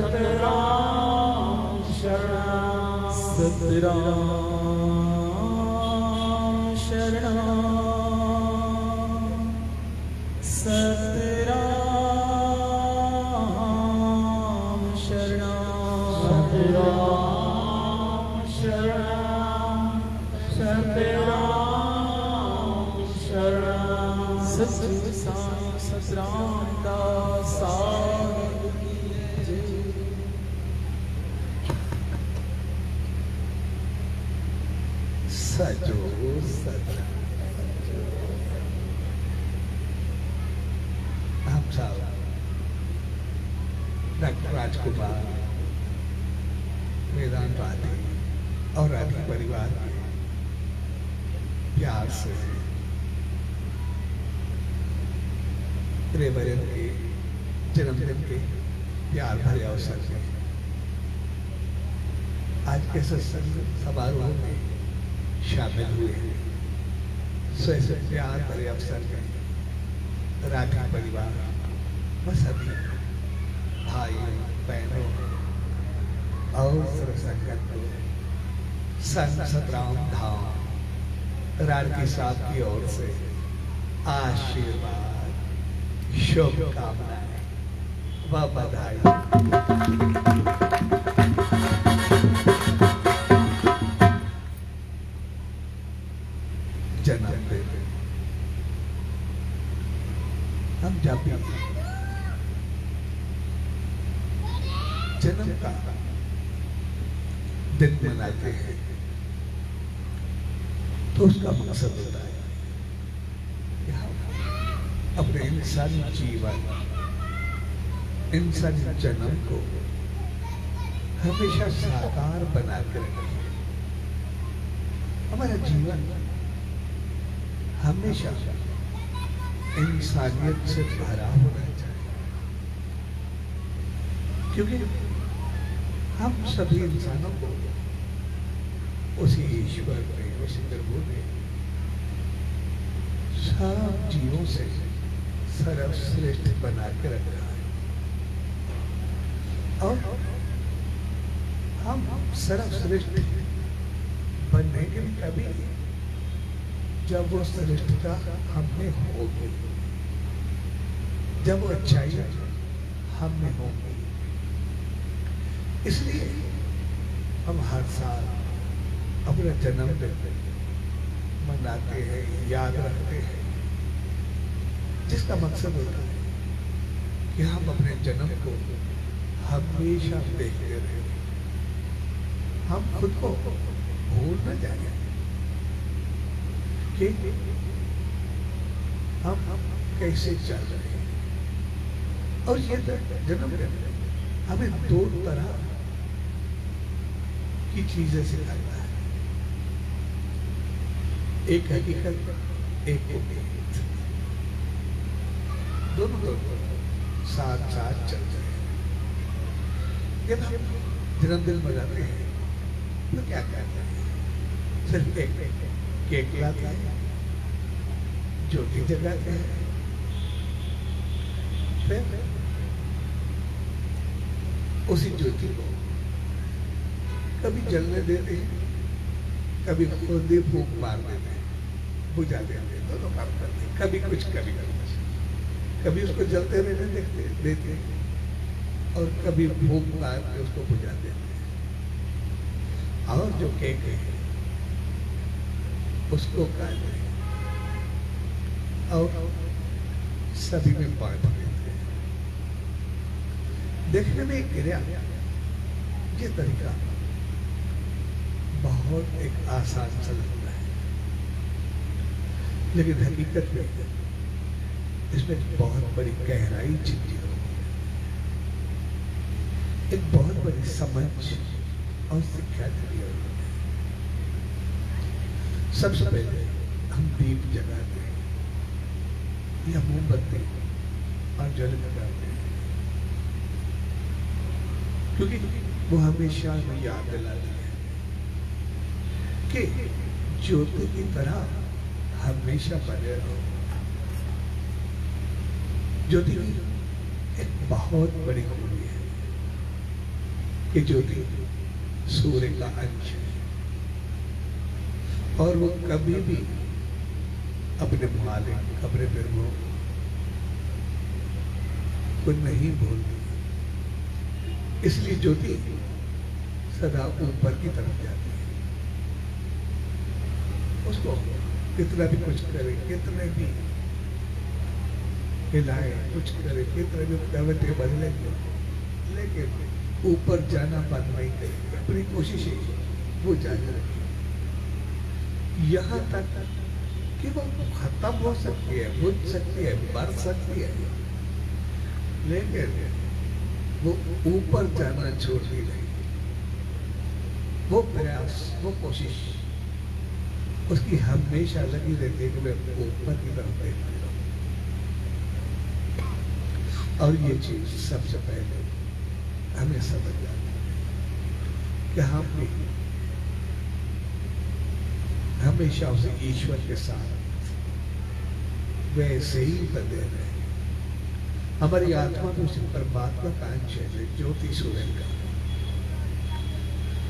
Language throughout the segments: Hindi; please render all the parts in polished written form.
सतराम शरणं सतराम शरणं सतराम शरणं सतराम शरणं सतराम शरणं सतराम सतराम दासा सजो सजा हम सब डॉक्टर राजकुमार वेदांत वादी और राधी परिवार के प्यार से रेवरन के जन्मदिन के प्यार भरे अवसर में आज के सत्संग समारोह में शामिल हुए हैं। स्वयं प्यार भरे अवसर में राठी परिवार व सभी भाइयों बहनों और संगत को संत सतराम धाम राठी साहब की ओर से आशीर्वाद शुभकामनाएं व बधाई। जन्मदिन हम जब भी जन्म का दिन मनाते हैं तो उसका मकसद होता है कि हम अपने इंसानी जीवन इंसानी जन्म को हमेशा साकार बना कर रखें। हमारा जीवन हमेशा इंसानियत से भरा होना चाहिए, क्योंकि हम सभी इंसानों को उसी ईश्वर ने उसी प्रभु ने सब जीवों से सर्वश्रेष्ठ बना के रखा है और हम सर्वश्रेष्ठ बनने के लिए कभी जब वो श्रेष्ठता हमने होगी, जब वो अच्छाई हमने होगी। इसलिए हम हर साल अपना जन्मदिन मनाते हैं, याद रखते हैं, जिसका मकसद होता है कि हम अपने जन्म को हमेशा देखते रहे, हम खुद को भूल न जाए कि हम कैसे चल रहे हैं। और ये जन्मदिन हमें दो तरह की चीजें सिखाता है, एक हकीकत, एक उम्मीद, दोनों साथ साथ चल रहे हैं। जब हम जन्मदिन मनाते हैं तो क्या करते हैं? सिर्फ एक केक लाते हैं, ज्योति जगाते हैं, फिर उसी ज्योति को कभी जलने देते हैं, कभी खुद ही फूंक मार देते हैं, बुझा देते हैं, दोनों काम करते हैं। कभी कुछ कभी उसको जलते रहने देते हैं और कभी फूंक मार के उसको बुझा देते हैं। और जो केक है उसको काटते हैं और सभी में बांट देते हैं। देखने में क्रिया ये तरीका बहुत एक आसान सा लगता है, लेकिन हकीकत में इसमें बहुत बड़ी गहराई छिपी होती है, एक बहुत बड़ी समझ और शिक्षा दी होती है। सबसे पहले हम दीप जगाते हैं या मोमबत्ती और जल लगाते हैं, क्योंकि वो हमेशा हमें याद दिलाती है कि ज्योति की तरह हमेशा बने रहो। ज्योति की एक बहुत बड़ी खूबी है कि ज्योति सूर्य का अंश है और वो कभी भी अपने मालिक, अपने प्रभु को नहीं भूलती। इसलिए ज्योति सदा ऊपर की तरफ जाती है। उसको कितना भी कुछ करे, कितने भी हिलाए, कुछ करे, कितने भी प्रवृत्ति बदलेंगे, लेकिन ऊपर जाना बंद नहीं करेगी। अपनी कोशिशें वो जारी रखेगी यहाँ तक कि वो खत्म हो सकती है, बुझ सकती है, मर सकती है, लेकिन वो ऊपर जाना छोड़ नहीं रही। वो प्रयास, वो कोशिश उसकी हमेशा लगी रहती है कि मैं ऊपर की तरफ देखती रहूं। और ये चीज सबसे पहले हमें समझ जाती है कि हम भी हमेशा उसे ईश्वर के साथ वैसे ही बने रहे। हमारी आत्मा में उसे परमात्मा का अंश है, ज्योति सूर्य का।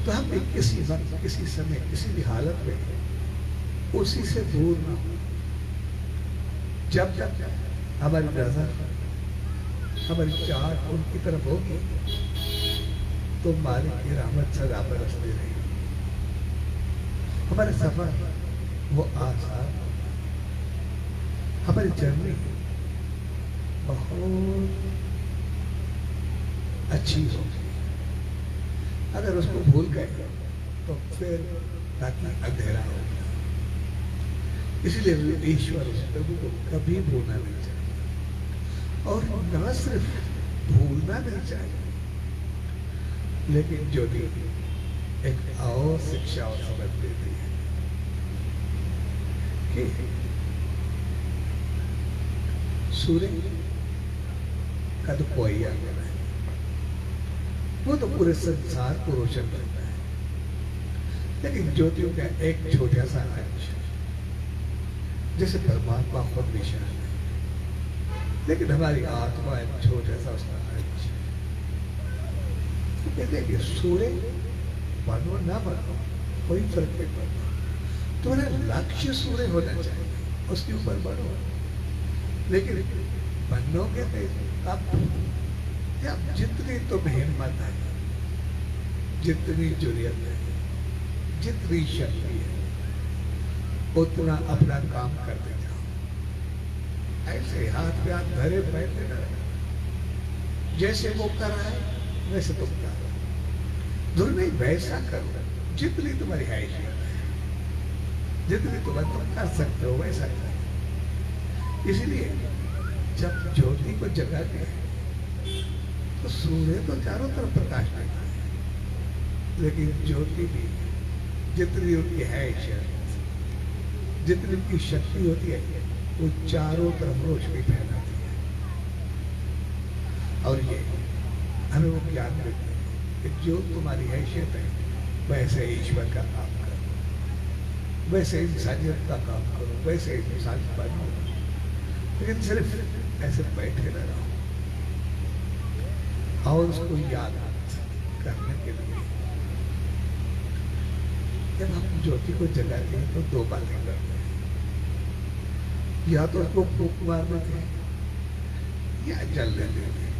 तो हम भी किसी वक्त, किसी समय, किसी भी हालत में उसी से दूर ना हो। जब तक हमारी नजर, हमारी चाहत उनकी तरफ होगी तो मालिक की रहमत सदा बरसती रहेगी। हमारे सफर वो आसान, हमारी जर्नी बहुत अच्छी होगी। अगर उसको भूल गए तो फिर ताकि अंधेरा हो गया। इसलिए ईश्वर उस प्रभु को कभी भूलना नहीं चाहिए, और न सिर्फ भूलना नहीं चाहिए, लेकिन जो भी एक और शिक्षा और समझ देती है कि सूर्य का तो कोई आगे नहीं, वो तो पूरे संसार को रोशन करता है, लेकिन ज्योतियों का एक छोटा सा अंश, जैसे परमात्मा खुद निशान है, लेकिन हमारी आत्मा एक छोटा सा उसका अंश है। तो कहते हैं कि सूर्य बनो ना बनो कोई फर्क नहीं पड़ता, तुम्हारा लक्ष्य सूर्य होना चाहिए, उसके ऊपर बढ़ो। लेकिन बनोगे तब जब जितनी तुम्हें हिम्मत है, जितनी जरूरत है, जितनी शक्ति है, उतना अपना काम करते जाओ। ऐसे हाथ पे हाथ धरे बैठे न रहो। जैसे वो कर रहा है वैसे तुम करो, दूर नहीं वैसा करो, जितनी तुम्हारी हैसियत है, जितनी तुम कर सकते हो वैसा करो। इसलिए जब ज्योति को जगाते हैं तो सूर्य तो चारों तरफ प्रकाश देता है, लेकिन ज्योति भी जितनी उनकी हैसियत, जितनी उनकी शक्ति होती है, वो चारों तरफ रोशनी फैलाती है। और ये हमें वो ज्ञान देते हैं कि जो तुम्हारी हैसियत है वैसे ईश्वर का काम करो, वैसे इंसानियत का काम करो, वैसे इंसान बनो, लेकिन सिर्फ ऐसे बैठे न रहो। और उसको याद करने के लिए जब हम ज्योति को जगाते हैं तो दो बातें करते हैं, या तो उसको फूंक मार देते हैं या जलने देते हैं।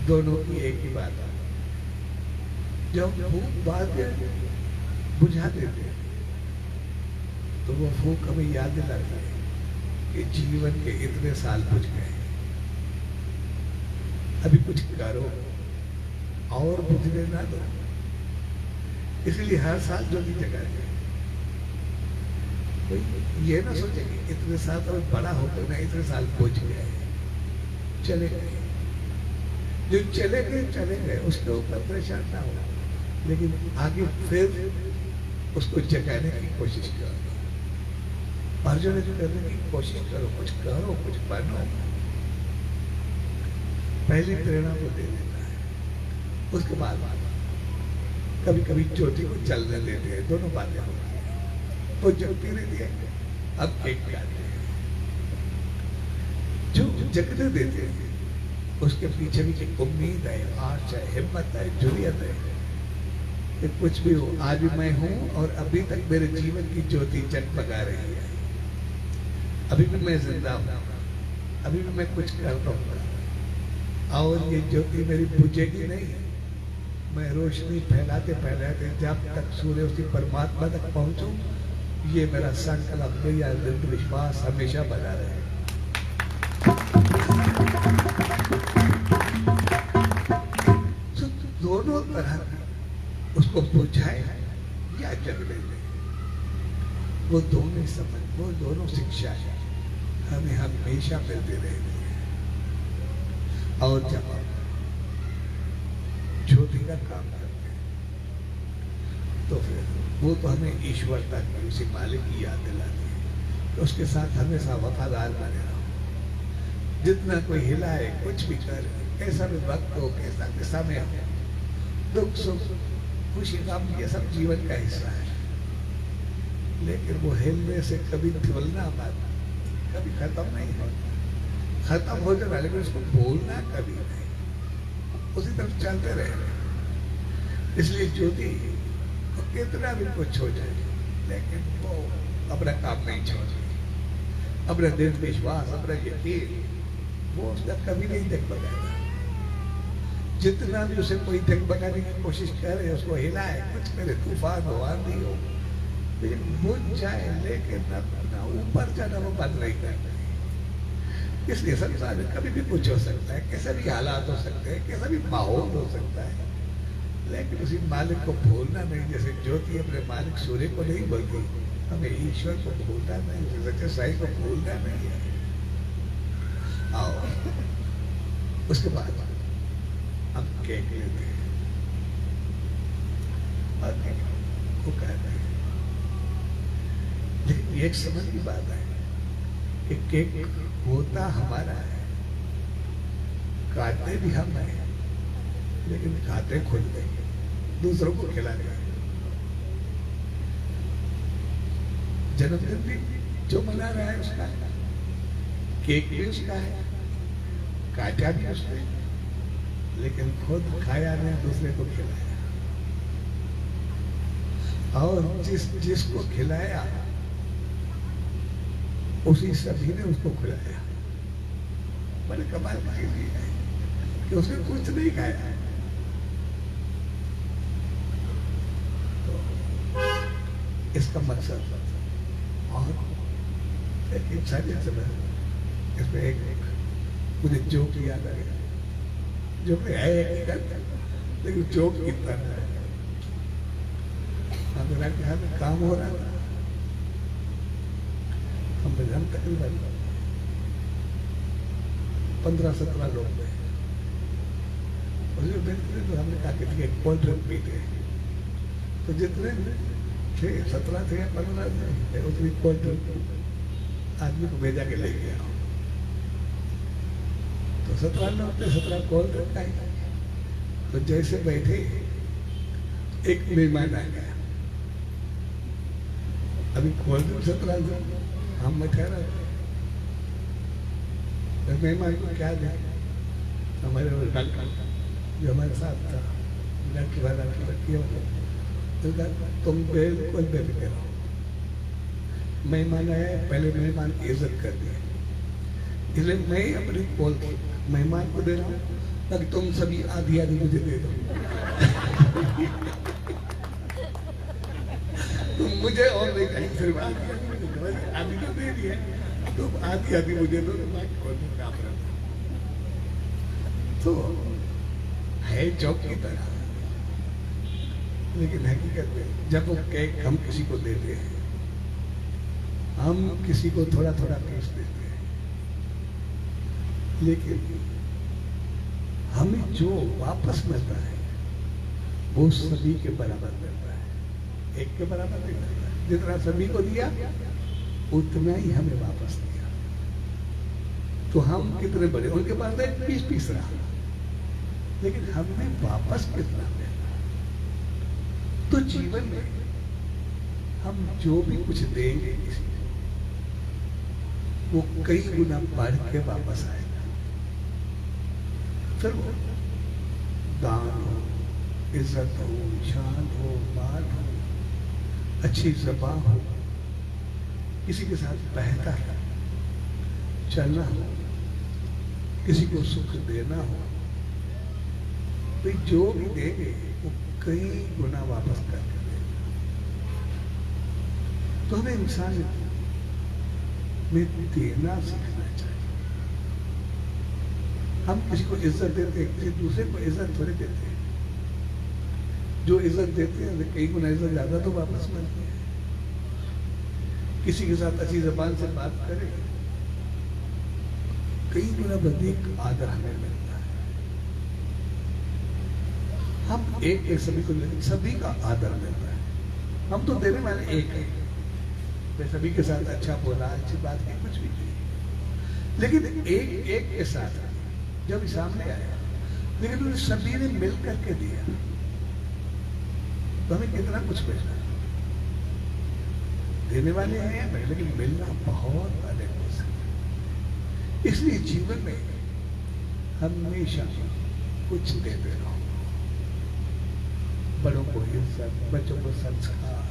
दोनों की एक ही बात है। जब फूंक मार के बुझा देते हैं तो वो फूंक हमें याद दिलाती है कि जीवन के इतने साल बुझ गए, अभी कुछ करो और बुझने ना दो। इसलिए हर साल जो भी जगह है, कोई ये ना सोचे कि इतने साल तो बड़ा होकर ना इतने साल बुझ गए, चले गए। जो चले गए उसके ऊपर परेशान ना हो, लेकिन आगे फिर उसको जगाने की कोशिश करो। अर्जुन जो करने की कोशिश करो, कुछ बनो। पहली प्रेरणा को दे देता है, उसके बाद कभी कभी ज्योति को जलने देते हैं। दोनों बातें होती हैं। वो जलती रहती है, अब एक काटते हैं। जो जगने देते हैं उसके पीछे भी एक उम्मीद है, आश है, हिम्मत है, जुर्रियत है कि कुछ भी हो, आज भी मैं हूं और अभी तक मेरे जीवन की ज्योति जगमगा रही है। अभी भी मैं जिंदा हूं, अभी भी मैं कुछ कर पाऊंगा और ये ज्योति मेरी बुझेगी नहीं। मैं रोशनी फैलाते फैलाते जब तक सूर्य उसी परमात्मा तक पहुंचूं, ये मेरा संकल्प, मेरा दृढ़ विश्वास हमेशा बना रहे। तो दोनों तरह उसको बुझाए या जगने दे, वो दोनों समझ, वो दोनों शिक्षा है हमें हमेशा मिलती रहेगी। और जब ज्योति का काम करते हैं तो फिर वो तो हमें ईश्वरता की, उसी मालिक की याद दिलाती है। तो उसके साथ हमेशा वफादार बने रहो। जितना कोई हिलाए, कुछ भी करे, कैसा भी वक्त हो, कैसा भी समय हो, दुख सुख खुशी गम, ये सब जीवन का हिस्सा है। लेकिन वो हिलने से कभी ढुलना मत, कभी खत्म नहीं होता। खत्म हो जाना, लेकिन उसको भूलना कभी नहीं, उसी तरफ चलते रहे। इसलिए ज्योति वो कितना भी कुछ हो जाए, लेकिन वो अपना काम नहीं छोड़ती। अपना दृढ़ विश्वास, अपना यकीन, वो उसका कभी नहीं डगमगाएगा। जितना भी उसे कोई डगमगाने की कोशिश करे, उसको हिलाए, कुछ करे, तूफान हो, आंधी हो, लेकिन बुझ जाए, लेकिन अपना ऊपर जाना वो बंद नहीं करता। इसलिए संसार में कभी भी कुछ हो सकता है, कैसे भी हालात हो सकते हैं, कैसा भी माहौल हो सकता है, लेकिन उसी मालिक को भूलना नहीं। जैसे ज्योति अपने मालिक सूर्य को नहीं भूलती, हमें ईश्वर को भूलना नहीं, सच्चे साई को भूलना नहीं है। आओ उसके बाद हम केक लेते हैं और वो कहते हैं, लेकिन एक समझ की बात है कि केक होता हमारा है, काटते भी हम हैं, लेकिन खाते खुद नहीं, दूसरों को खिलाने। जन्मदिन भी जो मना रहा है उसका है, केक भी उसका है, काटा भी उसने, लेकिन खुद खाया नहीं, दूसरे को खिलाया। और जिसको खिलाया उसी सभी ने उसको खिलाया। बड़े कमाल की चीज है कि उसने कुछ नहीं खाया। तो इसका मकसद और एक सारी समय इसमें एक मुझे जोक याद आ गया, जो है लेकिन जोक कितना है। मेरा क्या काम हो रहा था, हम तकरीबन 15-17 लोग थे। तो हमने कहा कि कोल्ड ड्रिंक पीते, तो जितने थे 17 थे या 15 थे, उतनी कोल्ड ड्रिंक आदमी को भेजा के ले गया। तो 17 लोग थे, 17 कोल्ड ड्रिंक आई। तो जैसे बैठे एक मेहमान आ गया। अभी कोल्ड ड्रिंक 17 लोग, हम बैठे रहे। मेहमान को क्या दे, हमारे जो हमारे साथ था लड़की वाला तो तुम बिल्कुल बेफिक्र रहो, मेहमान आया, पहले मेहमान की इज्जत कर दिए, इसलिए मैं अपनी कॉल मेहमान को दे रहा हूँ ताकि तुम सभी आधी आधी मुझे दे दो। तुम मुझे और नहीं कहीं, सिर्फ आधी तो दे दिया, तुम आधी आधी मुझे दो, काम रहा। तो है जॉब की तरह, लेकिन हकीकत में जब वो केक हम किसी को देते हैं, हम किसी को थोड़ा थोड़ा पीस देते हैं, लेकिन हमें जो वापस मिलता है वो सभी के बराबर मिलता है, एक के बराबर नहीं मिलता। जितना सभी को दिया उतना ही हमें वापस दिया। तो हम कितने बड़े, उनके पास एक पीस रहा, लेकिन हमने वापस कितना दिया। तो जीवन में हम जो भी कुछ देंगे किसी को, वो कई गुना बढ़ के वापस आएगा। फिर वो दान हो, इज्जत हो, शान हो, माल हो, अच्छी ज़बान हो, किसी के साथ बेहतर चलना हो, किसी को सुख देना हो, तो जो भी देंगे वो कई गुना वापस करके देगा। तो हमें इंसान में देना सीखना चाहिए। हम किसी को इज्जत देते हैं, किसी दूसरे को इज्जत थोड़ी देते हैं। जो इज्जत देते हैं कई गुना इज्जत ज्यादा तो वापस मिलती है। किसी के साथ अच्छी जबान से बात करें, कई गुना अधिक आदर हमें मिलता है। हम एक सभी को सभी का आदर मिलता है। हम तो देने वाले एक है, मैं सभी के साथ अच्छा बोला, अच्छी बात की, कुछ भी की, लेकिन एक के साथ जब सामने आया, लेकिन उन्हें सभी ने मिल करके दिया, तो हमें कितना कुछ मिला। देने वाले हैं लेकिन मिलना बहुत अलग हो सकता है। इसलिए जीवन में हमेशा कुछ देते रहो। बड़ों को इज्जत, बच्चों को संस्कार,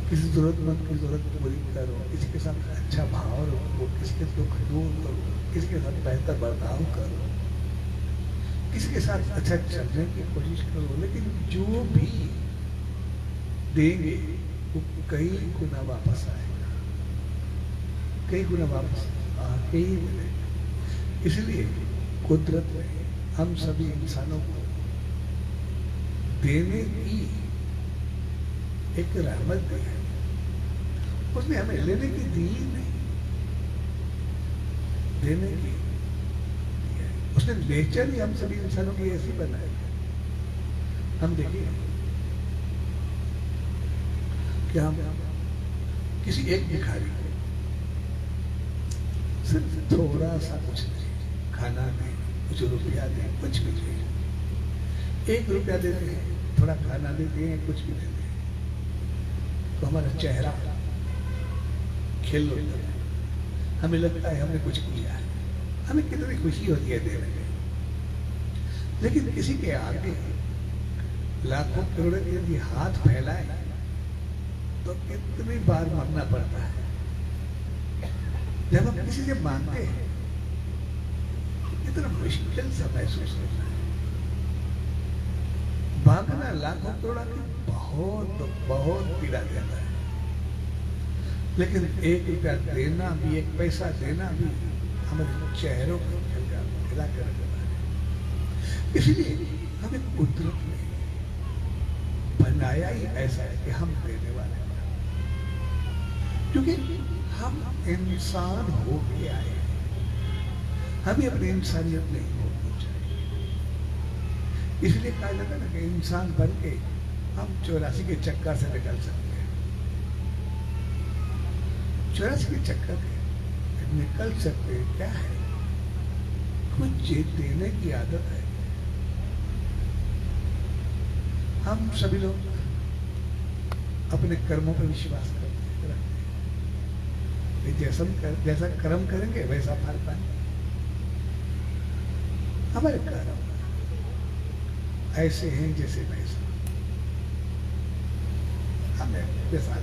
किसी जरूरतमंद की जरूरत पूरी करो, किसी के साथ अच्छा भाव रखो, किसी के दुख दूर करो, किसी के साथ बेहतर बर्ताव करो, किसी के साथ अच्छा चलने की कोशिश करो। लेकिन जो भी देंगे वो कई गुना वापस आएगा, कई गुना वापस आके ही मिलेगा। इसलिए कुदरत में हम सभी इंसानों को देने की एक रहमत दी है, उसने हमें लेने की दी ही नहीं, देने की दी है। उसने नेचर ही हम सभी इंसानों की ऐसी बनाई है। हम देखिए कि हम किसी एक भिखारी को सिर्फ थोड़ा सा कुछ दे, खाना दे, कुछ रुपया दे, कुछ भी दे, 1 रुपया देते हैं, थोड़ा खाना देते हैं, कुछ भी देते हैं, तो हमारा चेहरा खिल उठता है, हमें लगता है हमने कुछ किया है, हमें कितनी खुशी होती है देने में। लेकिन किसी के आगे लाखों करोड़ों के यदि हाथ फैलाए तो कितनी बार मरना पड़ता है। जब हम किसी से मांगते हैं इतना मुश्किल सा महसूस होता है। मांगना लाखों करोड़ों की बहुत बहुत पीड़ा देता है, लेकिन 1 रुपया देना भी, 1 पैसा देना भी हमारे चेहरों को खिला कर देता है। इसलिए हमें कुदरत ने बनाया ही ऐसा है कि हम देने वाले हैं, क्योंकि हम इंसान हो के आए हैं, हमें अपनी इंसानियत नहीं होनी चाहिए। इसलिए कहा जाता है ना कि इंसान बन के हम 84 के चक्कर से निकल सकते हैं। 84 के चक्कर से निकल सकते हैं क्या है? कुछ देने की आदत है। हम सभी लोग अपने कर्मों पर विश्वास करते हैं, जैसा कर्म करेंगे वैसा फल पाएंगे। हमारे कर्म ऐसे हैं जैसे वैसा हमें जैसा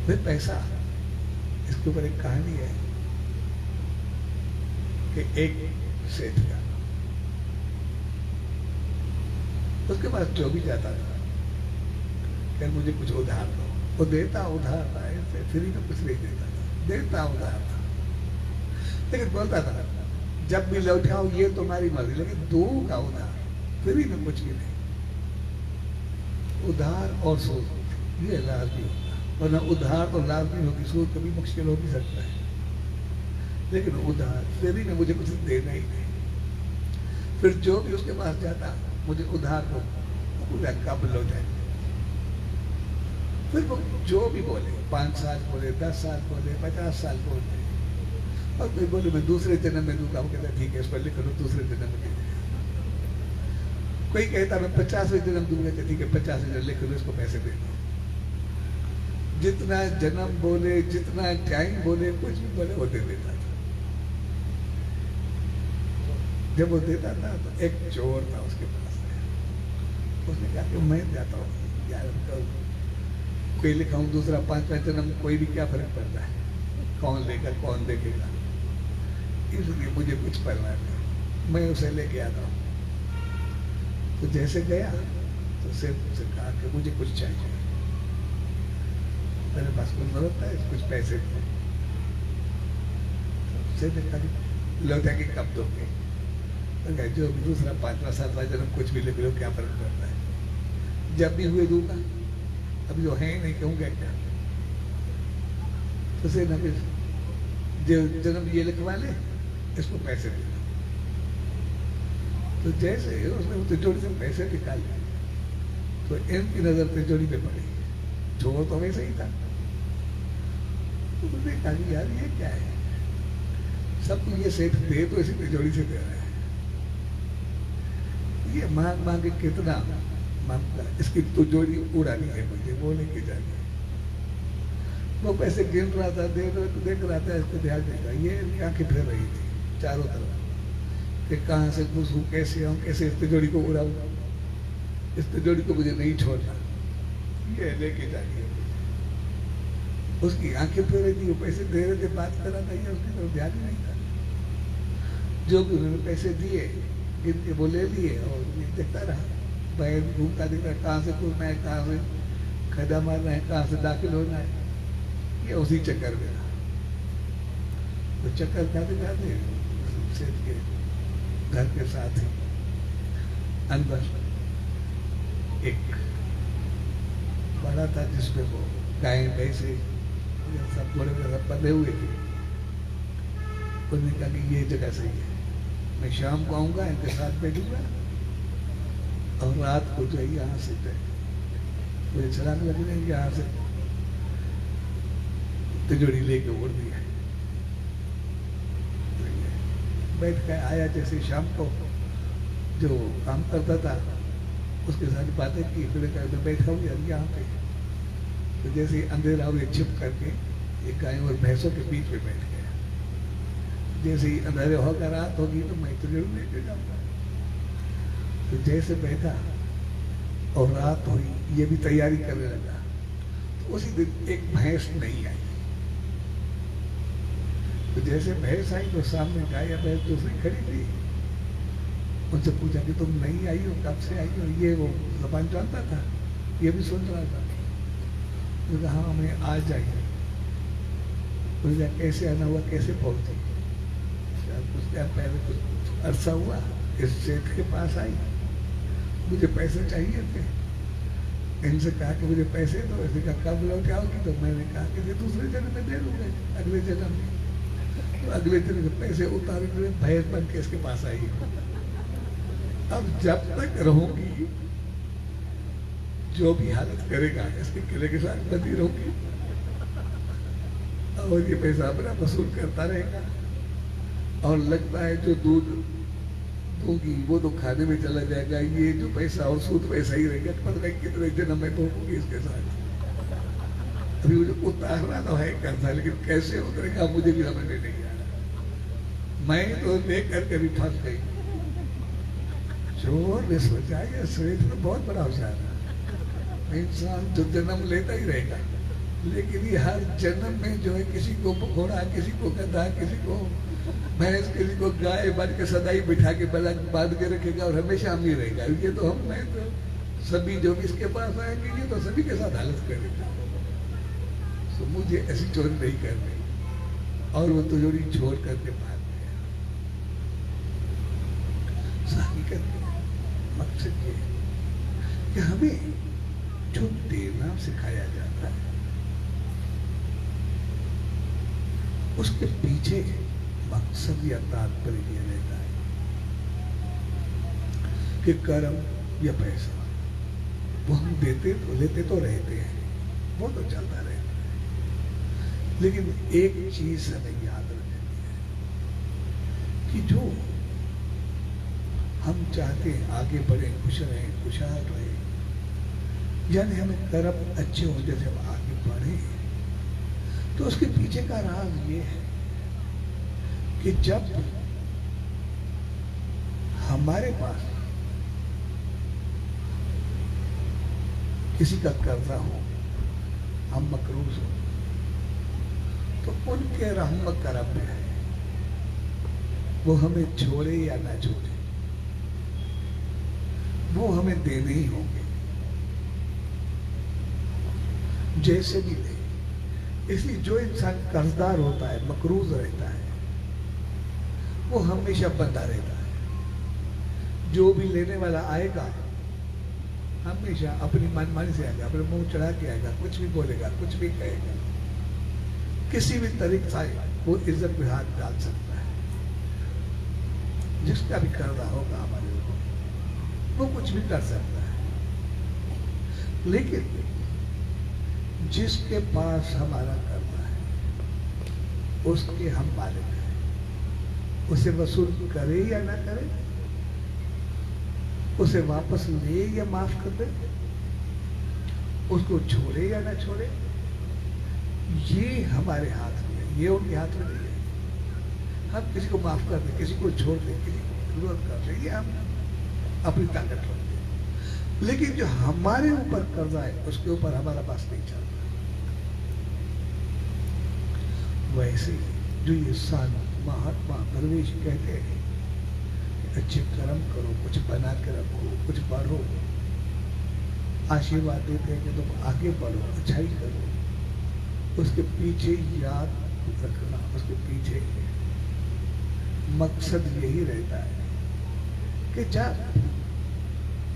फिर पैसा, इसके ऊपर एक कहानी है कि एक सेठ का, उसके पास जो भी जाता था कि मुझे कुछ उधार दो, वो देता उधार था, ऐसे फ्री में कुछ नहीं देता था, देता उधार था। लेकिन बोलता था जब भी लौटाओ ये तुम्हारी मर्जी, लेकिन दो का उधार, फ्री में कुछ भी नहीं। उधार और सूद ये लाजमी होगा, वरना उधार तो लाजमी होगी, सूद कभी मुश्किल हो भी सकता है, लेकिन उधार फ्री में मुझे कुछ देना ही नहीं। फिर जो भी उसके पास जाता मुझे उधार को पूरा कब लौटाए। फिर वो जो भी बोले, 5 साल बोले, 10 साल बोले, 50 साल बोले, और कोई बोले मैं दूसरे जन्म में दूंगा, वो कहता ठीक है इस पर लिख लो दूसरे जन्म में। कोई कहता मैं 50वें जन्म दूंगा, तो ठीक है 50वें जन्म लिख लो, इसको पैसे दे दो। जितना जन्म बोले, जितना टाइम बोले, कुछ भी बोले वो दे देता था। जब वो देता था तो एक चोर था उसके पास, उसने कहा कि मैं जाता हूँ यार, कोई लिखा हूँ दूसरा 5वां जन्म, कोई भी क्या फर्क पड़ता है, कौन लेगा कौन देखेगा, इसलिए मुझे कुछ परवाह नहीं, मैं उसे लेके आता हूँ। तो जैसे गया तो सेठ से कहा कि मुझे कुछ चाहिए, मेरे पास कुछ जरूरत है, कुछ पैसे दो। सेठ ने कहा लौटा कि कब दोगे, तो जो भी दूसरा 5वां 7वां जन्म कुछ भी ले लो, क्या फर्क पड़ता है, जब भी हुए दूंगा, अभी जो है नहीं कहूँगा क्या। तो सेठ ने जो जन्म ये लिखवा ले, इसको पैसे दे। तो जैसे उसने तिजोरी से पैसे निकाले तो इनकी नजर तिजोरी पे पड़ी, चोर तो वैसे ही था। तो उसने कहा कि यार ये क्या है, सब ये सेठ दे तो इसी तिजोरी से दे रहा है, ये मांग मांग के कितना मांगता, इसकी तिजोरी उड़ानी है मुझे, वो लेके जानी है। वो पैसे गिन रहा था, देख रहा था, इसको ध्यान देगा, ये आंखें फिर रही थी चारों तरफ कि कहाँ से घुसूं, कैसे आऊँ, कैसे इस तिजोरी को उड़ाऊँ, इस तिजोरी को मुझे नहीं छोड़ना, ये लेके जानी है। उसकी आंखें फिर रही थी, वो पैसे दे रहे थे, बात कर रहा था, ये उसकी तरफ ध्यान ही नहीं था। जो भी उन्होंने पैसे दिए गिन के वो ले लिए और ये देखता रहा, बैर घूमता दिख रहा, कहाँ से घूमना है, कहाँ से खदा मारना है, कहाँ से दाखिल होना है, ये उसी चक्कर में रहा। तो चक्कर खाते खाते सेठ के घर के साथ ही अंदर एक बड़ा था जिसमें वो गाय भैंसे सब घोड़े वगैरह बंधे हुए थे। उन्होंने कहा कि ये जगह सही है, मैं शाम को आऊंगा, इनके साथ बैठूंगा और रात को जो है यहाँ से मुझे छलांग लगने यहाँ से तिजोरी लेके उड़ दिया। बैठ कर आया, जैसे शाम को जो काम करता था उसके साथ बातें की, फिर मैं बैठा हूँ यार यहाँ पे। तो जैसे ही अंधेरा हुए छिप करके एक गायों और भैंसों के बीच में बैठ गया। जैसे ही अंधेरे होकर रात होगी तो मैं तो जरूर लेके जाऊंगा। तो जैसे बैठा और रात हुई, ये भी तैयारी करने लगा, तो उसी दिन एक भैंस नहीं आई। तो जैसे भैंस आई तो सामने गाय या भैंस दूसरी खड़ी थी, उनसे पूछा कि तुम नहीं आई हो, कब से आई हो। ये वो जबान जानता था, ये भी सुन रहा था। तो कहा हाँ मैं आज जाइए। उसने कैसे आना हुआ, कैसे पहुंची, कुछ टाइम पहले कुछ अरसा हुआ इस सेठ के पास आई, मुझे पैसे चाहिए थे, इनसे कहा कि मुझे पैसे दो। इसने कहा कब लौट आओगी, तो मैंने कहा कि दूसरे जन्म में दे दूंगे, अगले जन्म में। तो अगले दिन के पैसे उतारे हुए भैंस बन के इसके पास आई। अब जब तक रहूंगी, जो भी हालत करेगा इसके किले के साथ बंदी रहूंगी और ये पैसा अपना वसूल करता रहेगा। और लगता है जो दूध दूंगी वो तो खाने में चला जाएगा, ये जो पैसा और सूद पैसा ही रहेगा। पता नहीं कितने जन्म में भोगूंगी इसके साथ। अभी मुझे उतारना तो है करना, लेकिन कैसे उतरेगा मुझे भी समझ में नहीं आ रहा। मैं तो लेकर कभी फंस गई। चोर ने सोचा ये श्वेत तो बहुत बड़ा होशियार है, इंसान तो जन्म लेता ही रहेगा, लेकिन ये हर जन्म में जो है किसी को घोड़ा, किसी को गधा, किसी को भैंस, किसी को गाय बन के सदाई बिठा के बांध के रखेगा और हमेशा अमीर रहेगा। ये तो हम मैं तो सभी जो भी इसके पास आएंगे ये तो सभी के साथ हालत करेगा। तो मुझे ऐसी चोरी नहीं करनी। और वो तिजोरी छोड़ करके भाग गया। हकीकत मकसद ये कि हमें जो देना सिखाया जाता है उसके पीछे मकसद या तात्पर्य ये रहता है कि कर्म या पैसा वो हम देते तो लेते तो रहते हैं, वो तो चलता रहता है। लेकिन एक चीज हमें याद रखनी है कि जो हम चाहते हैं आगे बढ़े, खुश रहें, खुशहाल रहें, यानी हमें कर्म अच्छे हों, जैसे हम आगे बढ़ बढ़े, तो उसके पीछे का राज ये है कि जब हमारे पास किसी का कर्जा हो, हम मकरूज हो, तो उनके रहम करम में है, वो हमें छोड़े या ना छोड़े, वो हमें देने ही होंगे, जैसे भी ले। इसलिए जो इंसान कर्जदार होता है, मकरूज रहता है, वो हमेशा बंधा रहता है। जो भी लेने वाला आएगा हमेशा अपनी मनमानी से आएगा, अपने मुंह चढ़ा के आएगा, कुछ भी बोलेगा, कुछ भी कहेगा, किसी भी तरीके से वो इज्जत में हाथ डाल सकता है। जिसका भी कर्जा होगा हमारे ऊपर, वो कुछ भी कर सकता है। लेकिन जिसके पास हमारा कर्जा है, उसके हम मालिक हैं। उसे वसूल करे या ना करे, उसे वापस ले या माफ कर दे, उसको छोड़े या ना छोड़े, ये हमारे हाथ में है, ये उनके हाथ में नहीं है। हम किसी को माफ कर दें, किसी को छोड़ दें, किसी को विरोध कर दें, ये हम अपनी ताकत रखते हैं। लेकिन जो हमारे ऊपर कर्जा है, उसके ऊपर हमारा पास नहीं चलता। वैसे जो ये सान महात्मा दरवेश कहते हैं, अच्छे कर्म करो, कुछ बना के रखो, कुछ बढ़ो, आशीर्वाद देते हैं कि तुम आगे बढ़ो, अच्छाई करो, उसके पीछे याद रखना, उसके पीछे मकसद यही रहता है कि जब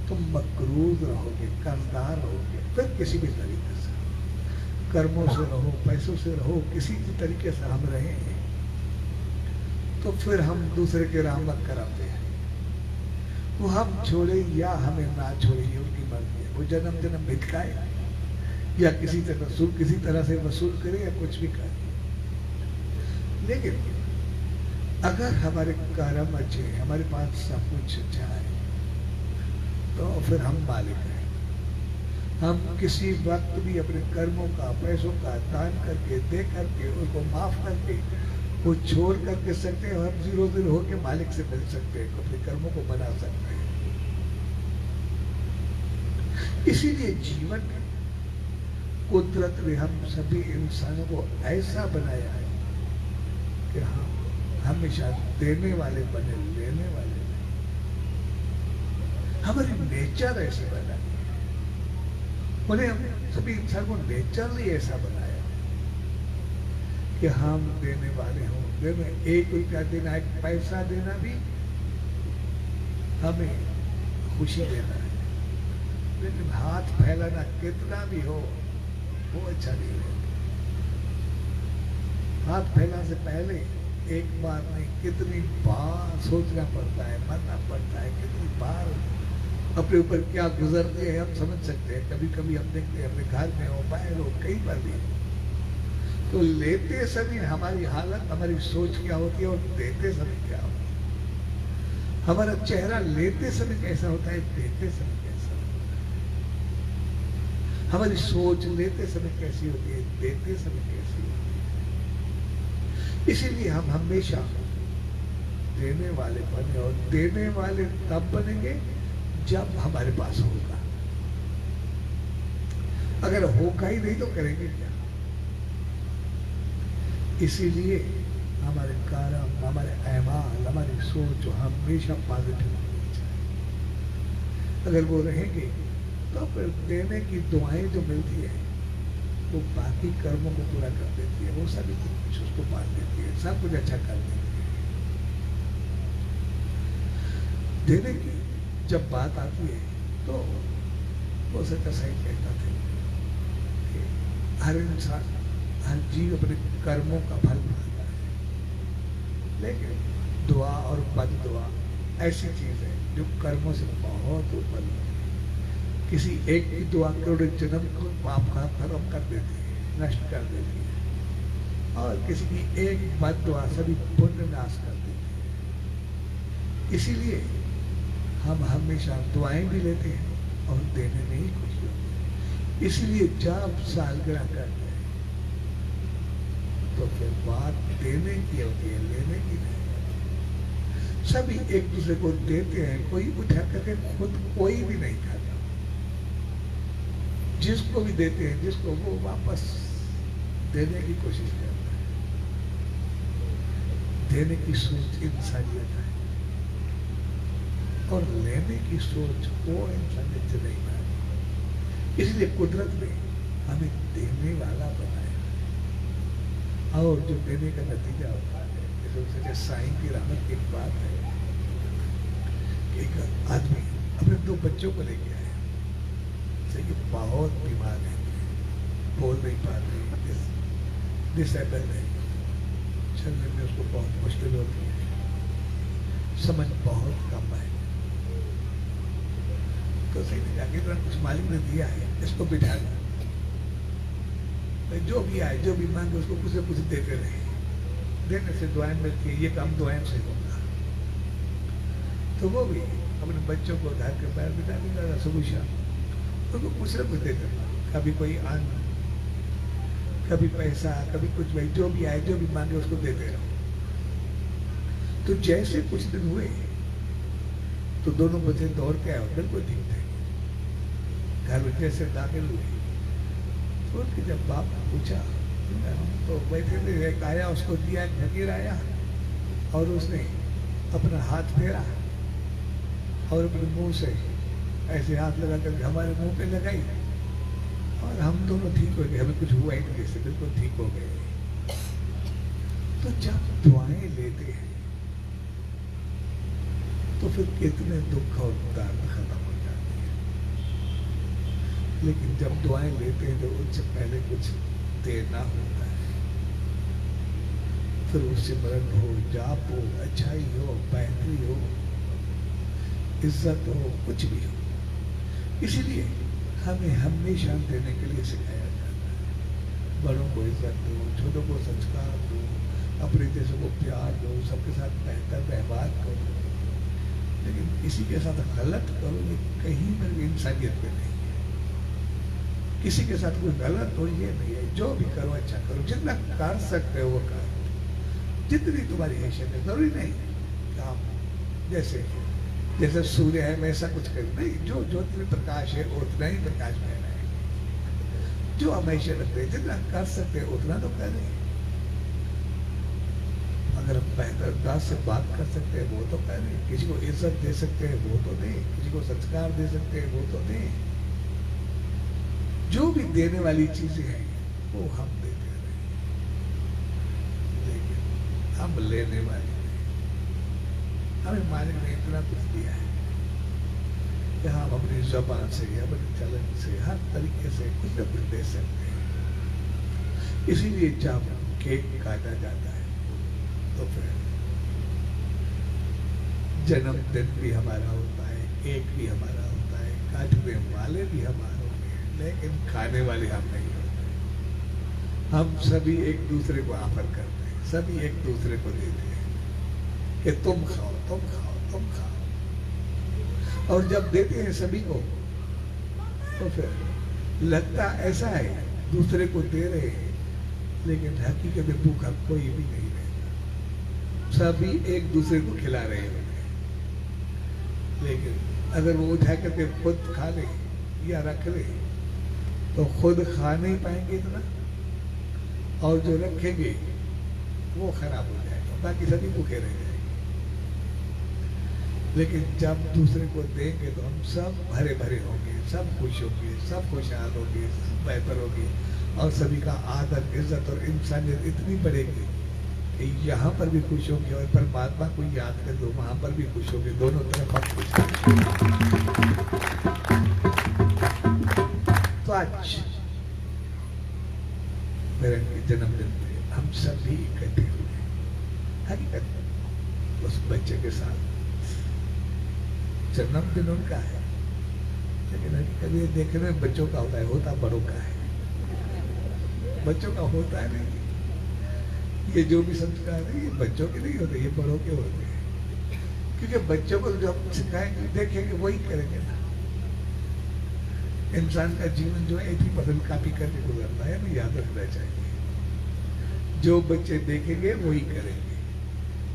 तुम मकरूज रहोगे, कर्जदार रहोगे, फिर किसी भी तरीके से कर्मों से रहो, पैसों से रहो, किसी भी तरीके से हम रहे, तो फिर हम दूसरे के रहमत कराते हैं। वो हम छोड़े या हमें ना छोड़े, ये उनकी मर्जी है। वो जन्म जन्म भिटकाए या किसी तरह से वसूल करे या कुछ भी करे। लेकिन अगर हमारे कर्म अच्छे, हमारे पास सब कुछ अच्छा है, तो फिर हम मालिक हैं। हम किसी वक्त भी अपने कर्मों का, पैसों का दान करके, दे करके, उसको माफ करके, वो छोड़ करके सकते हैं, और हम जीरो जीरो होकर मालिक से मिल सकते हैं, अपने कर्मों को बना सकते हैं। इसीलिए जीवन में कुदरत ने हम सभी इंसानों को ऐसा बनाया है कि हम हमेशा देने वाले बने, लेने वाले नहीं। हमारी नेचर ऐसे बना है, उन्हें हम सभी इंसान को नेचरली ऐसा बनाया कि हम देने वाले हों। देने, 1 रुपया देना, 1 पैसा देना भी हमें खुशी देना है, लेकिन हाथ फैलाना कितना भी हो वो अच्छा नहीं है। हाथ फैलाने से पहले एक बार नहीं, कितनी बार सोचना पड़ता है, मरना पड़ता है, कितनी बार अपने ऊपर क्या गुजरते हैं हम समझ सकते हैं। कभी कभी हम देखते हैं अपने घर में हो, बाहर हो, कई बार भी, तो लेते समय हमारी हालत, हमारी सोच क्या होती है और देते समय क्या होता है। हमारा चेहरा लेते समय कैसा होता है, देते समय कैसा होता है। हमारी सोच लेते समय कैसी होती है, देते समय कैसी होती है। इसीलिए हम हमेशा देने वाले बने, और देने वाले तब बनेंगे जब हमारे पास होगा। अगर होगा ही नहीं तो करेंगे क्या। इसीलिए हमारे कर्म, हमारे अहमाल, हमारी सोच हमेशा पॉजिटिव होनी चाहिए। अगर वो रहेंगे तो फिर देने की दुआएं जो मिलती है वो बाकी कर्मों को पूरा कर देती है, वो सभी कुछ उसको मान देती है, सब कुछ अच्छा कर देती है। देने की जब बात आती है तो वो सच्चा सही कहता था कि हर इंसान, हर जीव अपने कर्मों का फल पाता है, लेकिन दुआ और बद दुआ ऐसी चीज है जो कर्मों से बहुत ऊपर है। किसी एक की दुआ करोड़ों जन्म को पाप का कर्म कर देती है, नष्ट कर देती है, और किसी की एक बद दुआ सभी पुण्य नाश कर देती है। इसीलिए हम हमेशा दुआएं भी लेते हैं और देने में ही खुशी होती है। इसलिए जब सालगिरह करते हैं, तो फिर बात देने की होती है, लेने की नहीं। सभी एक दूसरे को देते हैं, कोई उठा करके खुद कोई भी नहीं खाता। जिसको भी देते हैं, जिसको वो वापस देने की कोशिश करता है। देने की सोच इंसानियत है और लेने की सोच वो इंसानियत से नहीं पाती। इसलिए कुदरत ने हमें देने वाला बनाया और जो देने का नतीजा होता है, जैसे साईं की रहमत की एक बात है। एक आदमी अपने 2 बच्चों को लेके आया, सही बहुत बीमार है, बोल नहीं पाते, डिसेबल है, चलने में उसको बहुत मुश्किल होती है, समझ बहुत कम है। तो सही ने जाके कुछ मालिक ने दिया है, इसको बिठा लो, जो भी आए जो भी मांगे उसको कुछ न कुछ देते रहे। देने से दुआएं मिलती है, ये काम दुआएं से होगा। तो वो भी अपने बच्चों को घर के पैर बिठा देगा, सुबह शाम उनको कुछ न कुछ देते रहा। कभी कोई अन्न, कभी पैसा, कभी कुछ, भाई जो भी आए जो भी मांगे उसको देते रहो। तो जैसे कुछ दिन हुए तो दोनों बच्चे दौड़ के आए, बिल्कुल ठीक थे। घर में जैसे दाखिल हुए तो उनके जब बाप ने पूछा, तो बैठे थे, एक आया उसको दिया, एक फकीर आया और उसने अपना हाथ फेरा और अपने मुंह से ऐसे हाथ लगा कर हमारे मुंह पे लगाई और हम दोनों ठीक हो गए, हमें कुछ हुआ ही नहीं, जैसे बिल्कुल ठीक हो गए। तो जब दुआएं लेते हैं तो फिर कितने दुख और दर्द खत्म हो जाते हैं। लेकिन जब दुआएं लेते हैं तो उससे पहले कुछ देना होता है, फिर उससे मरण हो, जाप हो, अच्छाई हो, बेहतरी हो, इज्जत हो, कुछ भी हो। इसीलिए हमें हमेशा देने के लिए सिखाया जाता है। बड़ों को इज्जत दो, छोटों को संस्कार दो, अपने जैसों को प्यार दो, सबके साथ बेहतर व्यवहार करो। लेकिन किसी के साथ गलत करो, ये कहीं पर भी इंसानियत में नहीं है। किसी के साथ कोई गलत हो ये नहीं है। जो भी करो अच्छा करो, जितना कर सकते हो वो करो, जितनी तुम्हारी हैसियत है। जरूरी नहीं कि आप जैसे सूर्य है वैसा कुछ कर नहीं, जो ज्योति प्रकाश है उतना ही प्रकाश में है। जो हम हैसियत रखते हैं, जितना कर सकते हैं उतना तो करें। अगर हम बेहतर अंदाज से बात कर सकते हैं वो तो करें, किसी को इज्जत दे सकते हैं वो तो दें, किसी को संस्कार दे सकते हैं वो तो दें। जो भी देने वाली चीजें हैं वो हम देते रहे, लेकिन हम लेने वाले नहीं। हमें मालिक ने इतना कुछ दिया है कि हम अपनी जबान से, अपने चलन से, हर तरीके से कुछ न कुछ दे सकते हैं। इसीलिए जब केक काटा जाता है तो फिर जन्मदिन भी हमारा होता है, केक भी हमारा होता है, काटने वाले भी हमारे होते हैं, लेकिन खाने वाले हम नहीं होते। हम सभी एक दूसरे को ऑफर करते हैं, सभी एक दूसरे को देते हैं कि तुम खाओ, तुम खाओ, तुम खाओ। और जब देते हैं सभी को तो फिर लगता ऐसा है दूसरे को दे रहे हैं, लेकिन हकीकत में भूखा कोई भी नहीं रहता। सभी एक दूसरे को खिला रहे होते हैं, लेकिन अगर वो उठा करके खुद खा ले या रख ले तो खुद खा नहीं पाएंगे इतना, और जो रखेंगे वो खराब हो जाएगा, बाकी सभी भूखे रह जाएंगे। लेकिन जब दूसरे को देंगे तो हम सब हरे भरे होंगे, सब खुश होंगे, सब खुशहाल होंगे, सब बेहतर होंगे, और सभी का आदर, इज्जत और इंसानियत इतनी बढ़ेगी कि यहाँ पर भी खुश होंगे और परमात्मा को याद कर दो, वहां पर भी खुश होंगे, दोनों तरफ हम खुश होंगे। तो आज मेरे जन्मदिन पे हम सभी इकट्ठे हुए, हकीकत उस बच्चे के साथ जन्मदिन उनका है, लेकिन हकीकत ये देखने में बच्चों का होता है, होता बड़ों का है। बच्चों का होता है नहीं, ये जो भी संस्कार है ये बच्चों के नहीं होते, ये बड़ों के होते हैं। क्योंकि बच्चों को जो हम सिखाएंगे, देखेंगे, वही करेंगे ना। इंसान का जीवन जो है 80% कॉपी करके गुजरता है, हमें याद रखना चाहिए। जो बच्चे देखेंगे वही करेंगे।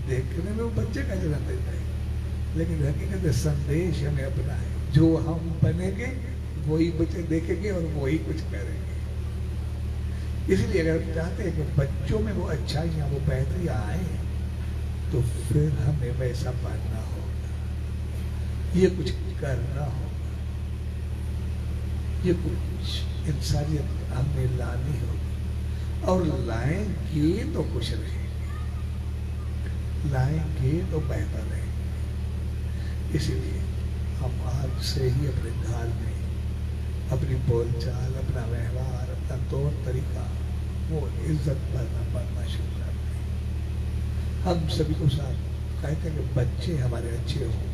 देखने में वो बच्चे का जन्म देता है, लेकिन हकीकत में संदेश हमें अपना है। जो हम बनेंगे वही बच्चे देखेंगे और वही कुछ करेंगे। इसलिए अगर हम चाहते हैं कि बच्चों में वो अच्छाइयाँ, वो बेहतरी आए, तो फिर हमें वैसा बनना होगा, ये कुछ करना होगा, ये कुछ इंसानियत हमें लानी होगी। और लाएंगे तो खुश रहेंगे, लाएंगे तो बेहतर रहेंगे। इसीलिए हम आज से ही अपने घर में अपनी बोलचाल, अपना व्यवहार, अपना तौर तरीका, वो इज्जत पढ़ना शुरू करते हैं। हम सभी को साथ कहते हैं कि बच्चे हमारे अच्छे हों,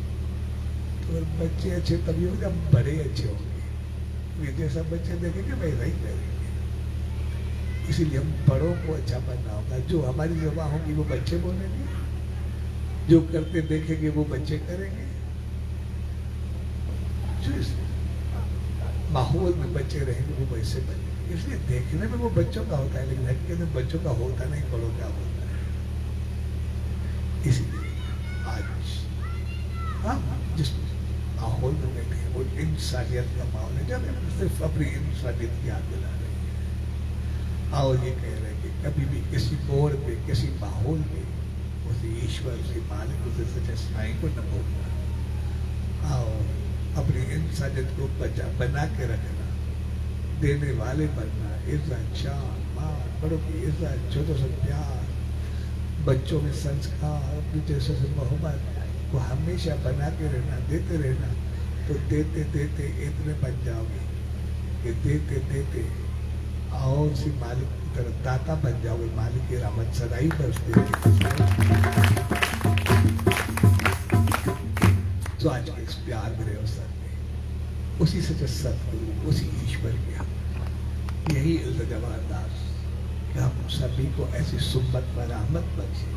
तो बच्चे अच्छे तभी होंगे जब बड़े अच्छे होंगे। जैसा बच्चे देखेंगे वैसा ही करेंगे। इसीलिए हम बड़ों को अच्छा बनना होगा। जो हमारी जुबान होगी वो बच्चे बोलेंगे, जो करते देखेंगे वो बच्चे करेंगे। जो इस माहौल में बच्चे रहेंगे वो वैसे बनेंगे। इसलिए देखने में वो बच्चों का होता है, लेकिन हकीकत में बच्चों का होता नहीं, बड़ों का होता है। इसलिए आज हम जिस माहौल में बैठे हैं वो इंसानियत का माहौल है, जब हम सिर्फ अपनी इंसानियत की याद दिला रहे हैं। और ये कह रहे हैं कि कभी भी किसी मोड़ पे, किसी माहौल में उसे ईश्वर से, मालिक, उसे सच्चे साईं को न भूलना और अपनी इंसानियत को बना के रखना, देने वाले बनना, इज्जत, शान, मान, बड़ों की इज्जत, छोटों से प्यार, बच्चों में संस्कार, अपने जैसे से मोहब्बत को हमेशा बना के रहना, देते रहना। तो देते देते इतने बन जाओगे कि देते देते और सी मालिक की तरफ दाता बन जाओगे। मालिक की रहमत सदाई बरसती रहेगी। तो आज के इस प्यार भरे अवसर में उसी सच्चे सतगुरु, उसी ईश्वर के यही इल्तिजा अरदास कि हम सभी को ऐसी सुब्बत व रहमत बख्शे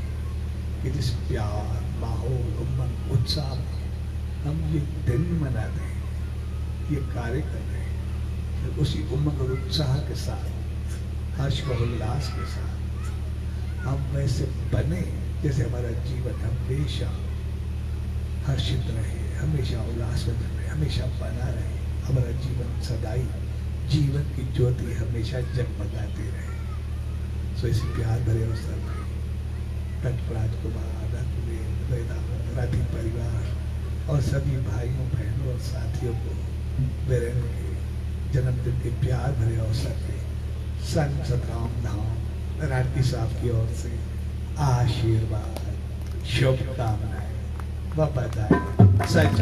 कि जिस प्यार, माहौल, उमंग, उत्साह में हम ये दिन मना रहे हैं, ये कार्य कर रहे हैं, तो उसी उमंग और उत्साह के साथ, हर्ष व उल्लास के साथ हम वैसे बने जैसे हमारा जीवन हमेशा हर्षित रहे, हमेशा उल्लासवंत रहे, हमेशा बना रहे। हमारा जीवन सदाई जीवन की ज्योति हमेशा जगमगाती रहे। सो इसी प्यार भरे अवसर में तटराज कुमार, वेदांत, राठी परिवार और सभी भाइयों, बहनों और साथियों को वीरेंद्र के जन्मदिन के प्यार भरे अवसर पे संत सतराम धाम राठी साहब की ओर से आशीर्वाद, शुभकामनाएं व बधाई। सच